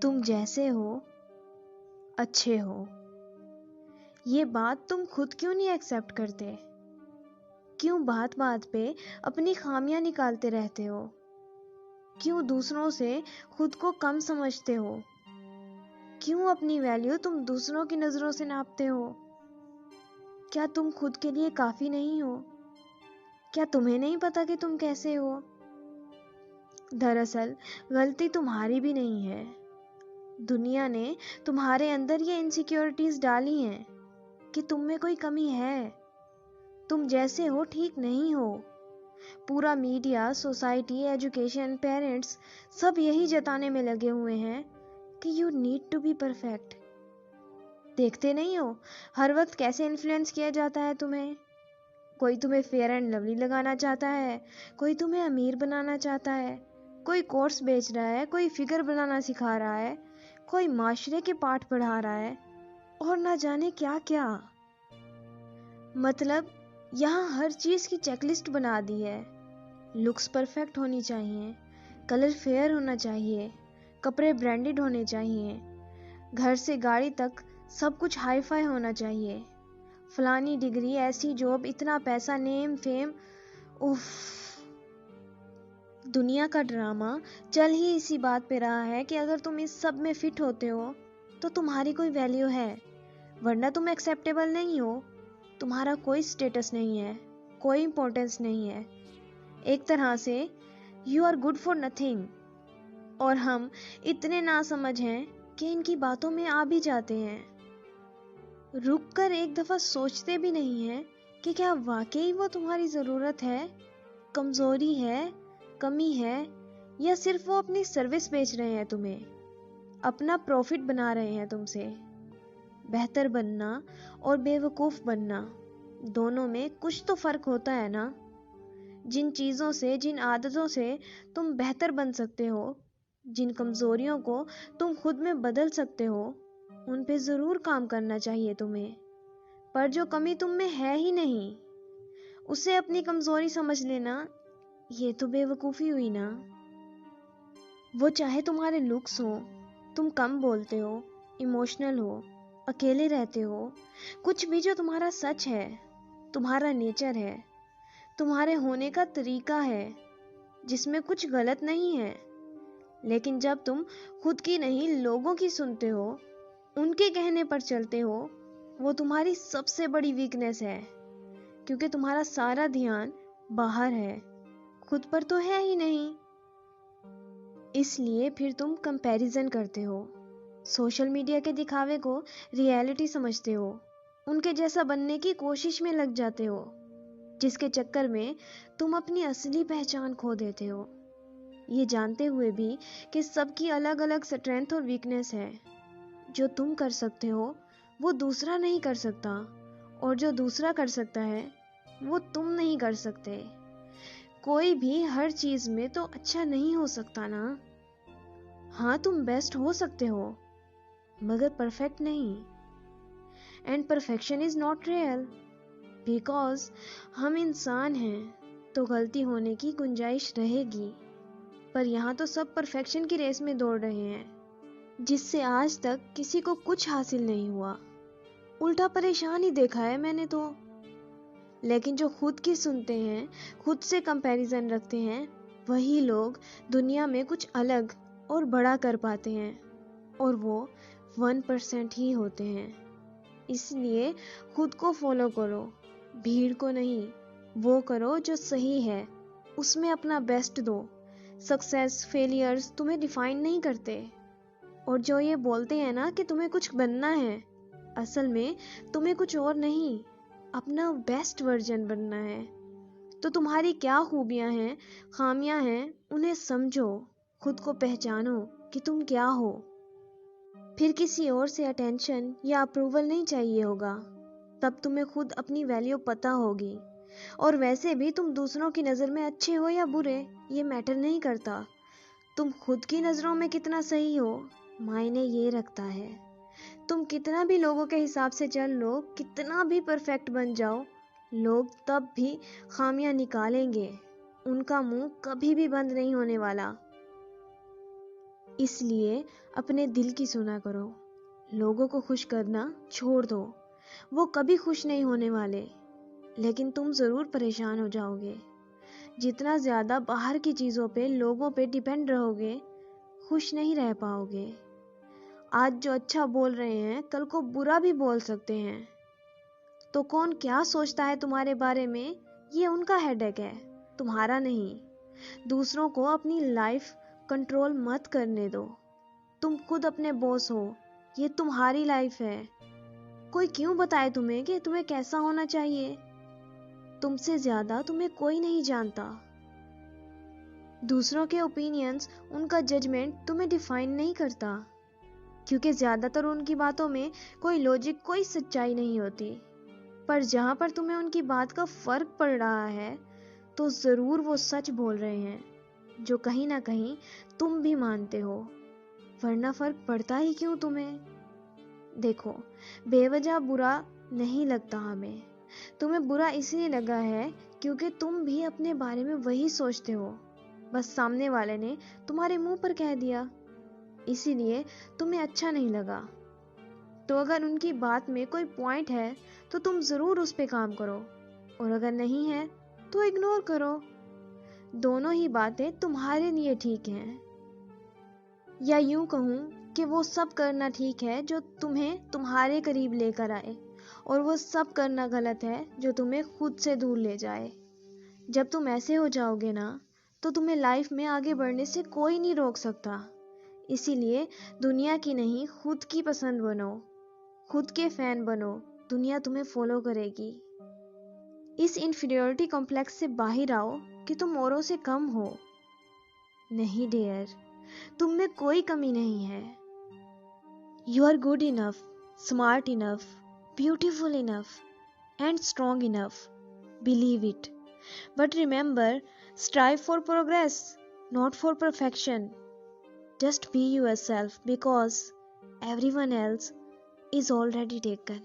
तुम जैसे हो अच्छे हो। ये बात तुम खुद क्यों नहीं एक्सेप्ट करते? क्यों बात बात पे अपनी खामियां निकालते रहते हो? क्यों दूसरों से खुद को कम समझते हो? क्यों अपनी वैल्यू तुम दूसरों की नजरों से नापते हो? क्या तुम खुद के लिए काफी नहीं हो? क्या तुम्हें नहीं पता कि तुम कैसे हो? दरअसल गलती तुम्हारी भी नहीं है। दुनिया ने तुम्हारे अंदर ये इनसिक्योरिटीज डाली हैं कि तुम में कोई कमी है। तुम जैसे हो ठीक नहीं हो। पूरा मीडिया, सोसाइटी, एजुकेशन, पेरेंट्स सब यही जताने में लगे हुए हैं कि you need to be perfect. देखते नहीं हो हर वक्त कैसे इन्फ्लुएंस किया जाता है तुम्हें? कोई तुम्हें फेयर एंड लवली लगाना चाहता है, कोई तुम्हें अमीर बनाना चाहता है, कोई कोर्स बेच रहा है, कोई फिगर बनाना सिखा रहा है, कोई माशरे के पाठ पढ़ा रहा है और ना जाने क्या क्या। मतलब यहाँ हर चीज की चेकलिस्ट बना दी है। लुक्स परफेक्ट होनी चाहिए, कलर फेयर होना चाहिए, कपड़े ब्रांडेड होने चाहिए, घर से गाड़ी तक सब कुछ हाई फाई होना चाहिए, फलानी डिग्री, ऐसी जॉब, इतना पैसा, नेम फेम। उफ, दुनिया का ड्रामा चल ही इसी बात पे रहा है कि अगर तुम इस सब में फिट होते हो तो तुम्हारी कोई वैल्यू है, वरना तुम एक्सेप्टेबल नहीं हो। तुम्हारा कोई स्टेटस नहीं है, कोई इंपॉर्टेंस नहीं है। एक तरह से you are good for nothing. और हम इतने नासमझ हैं कि इनकी बातों में आ भी जाते हैं। रुक कर एक दफा सोचते भी नहीं हैं कि क्या वाकई वो तुम्हारी जरूरत है, कमजोरी है, कमी है, या सिर्फ वो अपनी सर्विस बेच रहे हैं तुम्हें, अपना प्रॉफिट बना रहे हैं तुमसे। बेहतर बनना और बेवकूफ बनना, दोनों में कुछ तो फर्क होता है ना। जिन चीजों से, जिन आदतों से तुम बेहतर बन सकते हो, जिन कमजोरियों को तुम खुद में बदल सकते हो, उन पे जरूर काम करना चाहिए तुम्हें। पर जो कमी तुम में है ही नहीं, उसे अपनी कमजोरी समझ लेना, ये तो बेवकूफी हुई ना। वो चाहे तुम्हारे लुक्स हो, तुम कम बोलते हो, इमोशनल हो, अकेले रहते हो, कुछ भी जो तुम्हारा सच है, तुम्हारा नेचर है, तुम्हारे होने का तरीका है, जिसमें कुछ गलत नहीं है। लेकिन जब तुम खुद की नहीं लोगों की सुनते हो, उनके कहने पर चलते हो, वो तुम्हारी सबसे बड़ी वीकनेस है। क्योंकि तुम्हारा सारा ध्यान बाहर है, खुद पर तो है ही नहीं। इसलिए फिर तुम कंपैरिजन करते हो, सोशल मीडिया के दिखावे को रियलिटी समझते हो, उनके जैसा बनने की कोशिश में लग जाते हो, जिसके चक्कर में तुम अपनी असली पहचान खो देते हो, ये जानते हुए भी कि सबकी अलग अलग स्ट्रेंथ और वीकनेस है। जो तुम कर सकते हो वो दूसरा नहीं कर सकता, और जो दूसरा कर सकता है वो तुम नहीं कर सकते। कोई भी हर चीज में तो अच्छा नहीं हो सकता ना। हाँ, तुम बेस्ट हो सकते हो, मगर परफेक्ट नहीं। And perfection is not real, because हम इंसान हैं तो गलती होने की गुंजाइश रहेगी। पर यहाँ तो सब परफेक्शन की रेस में दौड़ रहे हैं, जिससे आज तक किसी को कुछ हासिल नहीं हुआ। उल्टा परेशान ही देखा है मैंने तो। लेकिन जो खुद की सुनते हैं, खुद से कंपैरिजन रखते हैं, वही लोग दुनिया में कुछ अलग और बड़ा कर पाते हैं, और वो 1% ही होते हैं। इसलिए खुद को फॉलो करो, भीड़ को नहीं। वो करो जो सही है, उसमें अपना बेस्ट दो। सक्सेस, फेलियर्स तुम्हें डिफाइन नहीं करते। और जो ये बोलते हैं ना कि तुम्हें कुछ बनना है, असल में तुम्हें कुछ और नहीं, अपना बेस्ट वर्जन बनना है। तो तुम्हारी क्या खूबियां हैं, खामियां हैं, उन्हें समझो, खुद को पहचानो कि तुम क्या हो। फिर किसी और से अटेंशन या अप्रूवल नहीं चाहिए होगा, तब तुम्हें खुद अपनी वैल्यू पता होगी। और वैसे भी तुम दूसरों की नज़र में अच्छे हो या बुरे, ये मैटर नहीं करता। तुम खुद की नज़रों में कितना सही हो, मायने ये रखता है। तुम कितना भी लोगों के हिसाब से चल लो, कितना भी परफेक्ट बन जाओ, लोग तब भी खामियां निकालेंगे। उनका मुंह कभी भी बंद नहीं होने वाला। इसलिए अपने दिल की सुना करो। लोगों को खुश करना छोड़ दो, वो कभी खुश नहीं होने वाले, लेकिन तुम ज़रूर परेशान हो जाओगे। जितना ज़्यादा बाहर की चीज़ों पे, लोगों पे डिपेंड रहोगे, खुश नहीं रह पाओगे। आज जो अच्छा बोल रहे हैं, कल को बुरा भी बोल सकते हैं। तो कौन क्या सोचता है तुम्हारे बारे में, ये उनका हेडेक है, तुम्हारा नहीं। दूसरों को अपनी लाइफ कंट्रोल मत करने दो। तुम खुद अपने बॉस हो, ये तुम्हारी लाइफ है। कोई क्यों बताए तुम्हें कि तुम्हें कैसा होना चाहिए? तुमसे ज्यादा तुम्हें कोई नहीं जानता। दूसरों के ओपिनियंस, उनका जजमेंट तुम्हें डिफाइन नहीं करता, क्योंकि ज्यादातर उनकी बातों में कोई लॉजिक, कोई सच्चाई नहीं होती। पर जहां पर तुम्हें उनकी बात का फर्क पड़ रहा है, तो जरूर वो सच बोल रहे हैं, जो कहीं ना कहीं तुम भी मानते हो। वरना फर्क पड़ता ही क्यों तुम्हें? देखो, बेवजह बुरा नहीं लगता हमें। तुम्हें बुरा इसलिए लगा है क्योंकि तुम भी अपने बारे में वही सोचते हो, बस सामने वाले ने तुम्हारे मुंह पर कह दिया, इसीलिए तुम्हें अच्छा नहीं लगा। तो अगर उनकी बात में कोई पॉइंट है तो तुम जरूर उस पे काम करो, और अगर नहीं है तो इग्नोर करो। दोनों ही बातें तुम्हारे लिए ठीक हैं। या यूं कहूं कि वो सब करना ठीक है जो तुम्हें तुम्हारे करीब लेकर आए, और वो सब करना गलत है जो तुम्हें खुद से दूर ले जाए। जब तुम ऐसे हो जाओगे ना, तो तुम्हें लाइफ में आगे बढ़ने से कोई नहीं रोक सकता। इसीलिए दुनिया की नहीं, खुद की पसंद बनो, खुद के फैन बनो, दुनिया तुम्हें फॉलो करेगी। इस इन्फीरियरिटी कॉम्प्लेक्स से बाहर आओ कि तुम औरों से कम हो। नहीं डियर, तुम में कोई कमी नहीं है। You are good enough, smart enough, beautiful enough, and strong enough. Believe it. But remember, strive for progress, not for perfection. Just be yourself, because everyone else is already taken.